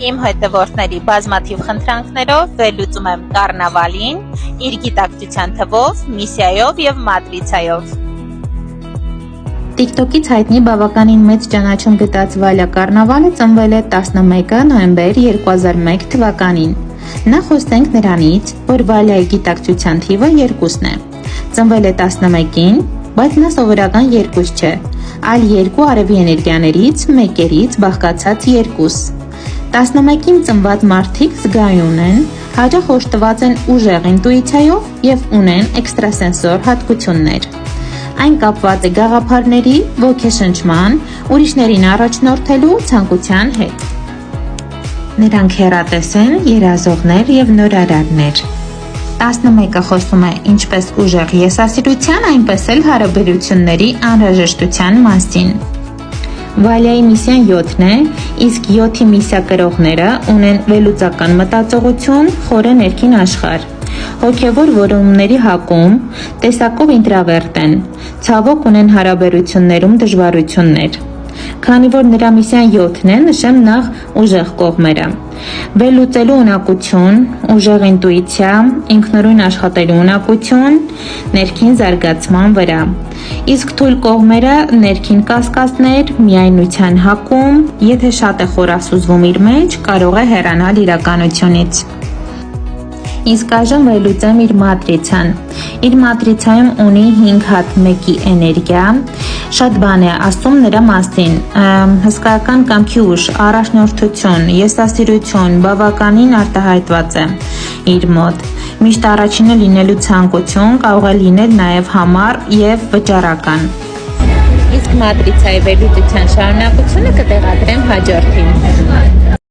Իմ հետևորդների բազմաթիվ խնդրանքներով վերլուծում եմ կառնավալին, իր գիտակցության թվով, միսիայով և մատրիցայով։ TikTok-ից հայտնի բավականին մեծ ճանաչում գտած Վալյա Կառնավալը ծնվել է 11 նոյեմբեր 2001 թվականին։ Նախ խոսենք նրանից, որ Վալյայի գիտակցության թիվը 2-ն է։ Ծնվել է 11-ին, բայց նա սովորական 2 չէ, այլ 2 արևի էներգիաներից մեկերից բաղկացած 2։ 11-ին ծնված մարդիկ զգայուն են, հաճախ օժտված են ուժեղ ինտուիցիայով և ունեն էքստրասենսոր հատկություններ։ Այն կապված է գաղափարների, ոգեշնչման, ուրիշներին առաջնորդելու ցանկության հետ։ Նրանք հեռատես են, երազողներ և նորարարներ։ 11-ը խոսում է ինչպես ուժեղ եսասիրության, այնպես էլ հարաբերությունների անհրաժեշտության մասին։ Վալյայի միսիան 7-ն է, իսկ 7-ի միսիա կրողները ունեն վերլուծական մտածողություն, խորը ներքին աշխարհ, հոգևոր որոնումների հակում, տեսակով ինտրավերտ են, ցավոք ունեն հարաբերություններում դժվարություններ։ Քանի որ նրա միսիան 7-ն է, նշեմ նախ ուժեղ կողմերը։ Վերլուծելու ունակություն, ուժեղ ինտուիցիա, ինքնուրույն աշխատելու ունակություն, ներքին զարգացման վրա։ Իսկ թույլ կողմերը ներքին կասկածներ, միայնության հակում, եթե շատ է խորասուզվում իր մեջ, կարող է հեռանալ իրականությունից։ Իսկ այժմ վերլուծեմ իր մատրիցան։ Իր մատրիցայում ունի 5 հատ 1-ի էներգիա, շատ բան է ասում նրա մասին, հսկայական կամքի ուժ, առաջնորդություն, եսասիրություն, բավականին արտահայտված է իր մոտ։ Միշտ առաջինը լինելու ցանկություն, կարող է լինել նաև համառ և վճռական։ Իսկ մատրիցայի վերլուծության շարունակությունը կտեղադրեմ հաջորդին։